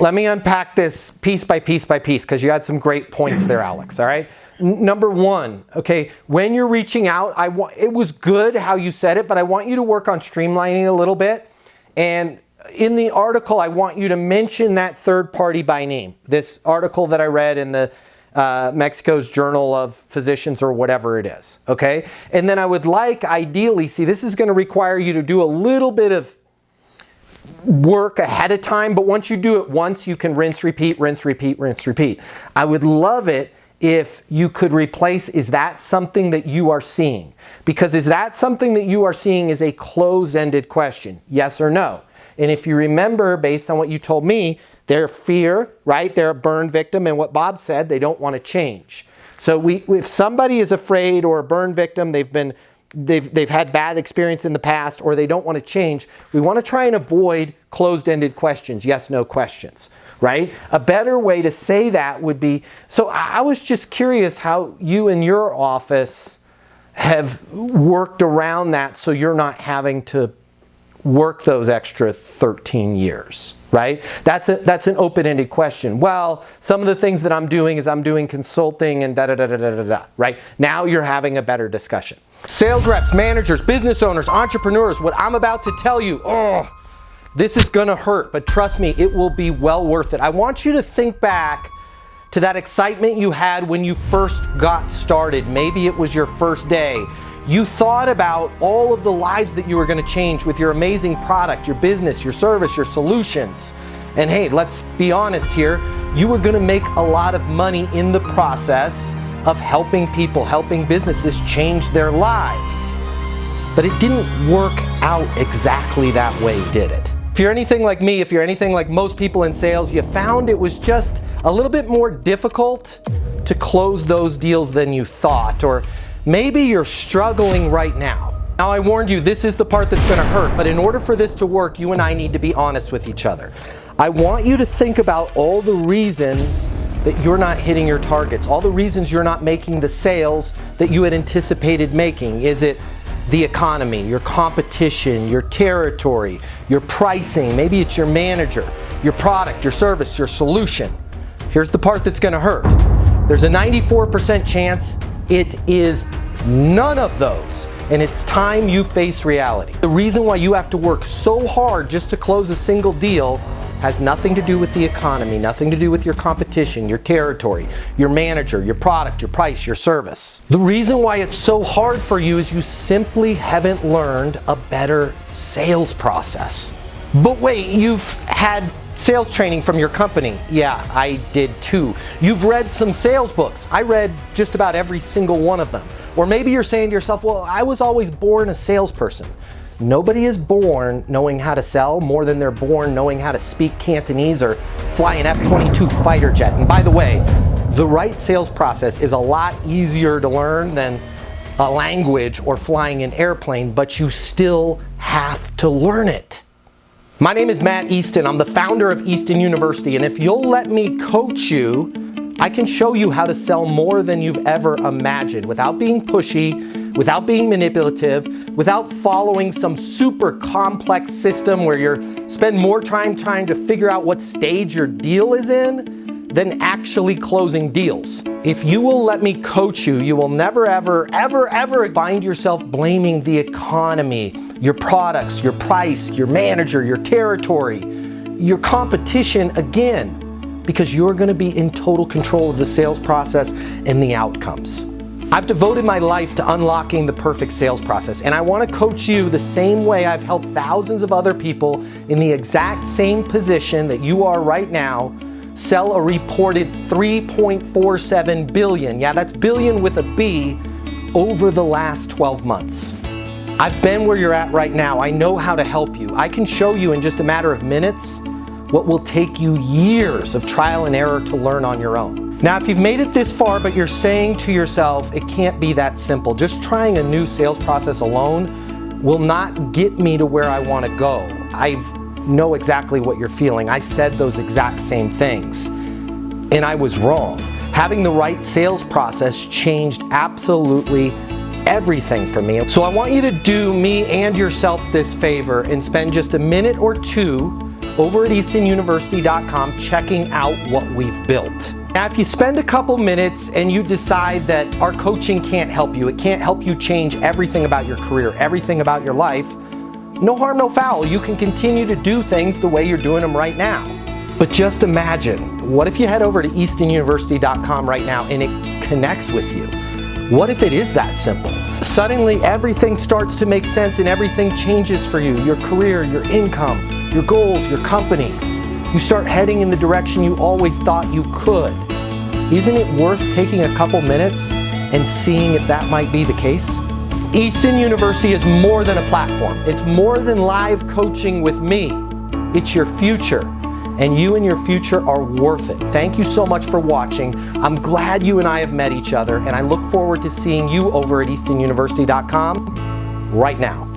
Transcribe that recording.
Let me unpack this piece by piece by piece because you had some great points there, Alex, all right? Number one, okay, when you're reaching out, it was good how you said it, but I want you to work on streamlining a little bit. And in the article, I want you to mention that third party by name. This article that I read in the Mexico's Journal of Physicians or whatever it is, okay? And then I would like, ideally, see, this is going to require you to do a little bit of work ahead of time, but once you do it once, you can rinse, repeat, rinse, repeat, rinse, repeat. I would love it if you could replace, is that something that you are seeing? Because is that something that you are seeing is a closed-ended question, yes or no? And if you remember, based on what you told me, their fear, right? They're a burn victim, and what Bob said, they don't want to change. So if somebody is afraid or a burn victim, they've had bad experience in the past, or they don't want to change, we want to try and avoid closed-ended questions, yes, no questions, right? A better way to say that would be, so I was just curious how you and your office have worked around that so you're not having to work those extra 13 years, right? That's an open-ended question. Well, some of the things that I'm doing is I'm doing consulting and da-da-da-da-da-da, right? Now you're having a better discussion. Sales reps, managers, business owners, entrepreneurs, what I'm about to tell you, this is gonna hurt, but trust me, it will be well worth it. I want you to think back to that excitement you had when you first got started. Maybe it was your first day. You thought about all of the lives that you were gonna change with your amazing product, your business, your service, your solutions. And hey, let's be honest here, you were gonna make a lot of money in the process of helping people, helping businesses change their lives. But it didn't work out exactly that way, did it? If you're anything like me, if you're anything like most people in sales, you found it was just a little bit more difficult to close those deals than you thought, or maybe you're struggling right now. Now I warned you, this is the part that's gonna hurt, but in order for this to work, you and I need to be honest with each other. I want you to think about all the reasons that you're not hitting your targets, all the reasons you're not making the sales that you had anticipated making. Is it the economy, your competition, your territory, your pricing, maybe it's your manager, your product, your service, your solution? Here's the part that's gonna hurt. There's a 94% chance it is none of those, and it's time you face reality. The reason why you have to work so hard just to close a single deal has nothing to do with the economy, nothing to do with your competition, your territory, your manager, your product, your price, your service. The reason why it's so hard for you is you simply haven't learned a better sales process. But wait, you've had sales training from your company. Yeah, I did too. You've read some sales books. I read just about every single one of them. Or maybe you're saying to yourself, well, I was always born a salesperson. Nobody is born knowing how to sell more than they're born knowing how to speak Cantonese or fly an F-22 fighter jet. And by the way, the right sales process is a lot easier to learn than a language or flying an airplane, but you still have to learn it. My name is Matt Easton. I'm the founder of Easton University, and if you'll let me coach you, I can show you how to sell more than you've ever imagined without being pushy, without being manipulative, without following some super complex system where you spend more time trying to figure out what stage your deal is in than actually closing deals. If you will let me coach you, you will never, ever, ever, ever find yourself blaming the economy, your products, your price, your manager, your territory, your competition again, because you're gonna be in total control of the sales process and the outcomes. I've devoted my life to unlocking the perfect sales process, and I want to coach you the same way I've helped thousands of other people in the exact same position that you are right now sell a reported $3.47 billion, yeah, that's billion with a B, over the last 12 months. I've been where you're at right now. I know how to help you. I can show you in just a matter of minutes what will take you years of trial and error to learn on your own. Now, if you've made it this far, but you're saying to yourself, it can't be that simple, just trying a new sales process alone will not get me to where I want to go. I know exactly what you're feeling. I said those exact same things, and I was wrong. Having the right sales process changed absolutely everything for me. So I want you to do me and yourself this favor and spend just a minute or two over at eastonuniversity.com checking out what we've built. Now, if you spend a couple minutes and you decide that our coaching can't help you, it can't help you change everything about your career, everything about your life, no harm, no foul. You can continue to do things the way you're doing them right now. But just imagine, what if you head over to eastonuniversity.com right now and it connects with you? What if it is that simple? Suddenly everything starts to make sense and everything changes for you. Your career, your income, your goals, your company. You start heading in the direction you always thought you could. Isn't it worth taking a couple minutes and seeing if that might be the case? Easton University is more than a platform. It's more than live coaching with me. It's your future, and you and your future are worth it. Thank you so much for watching. I'm glad you and I have met each other, and I look forward to seeing you over at eastonuniversity.com right now.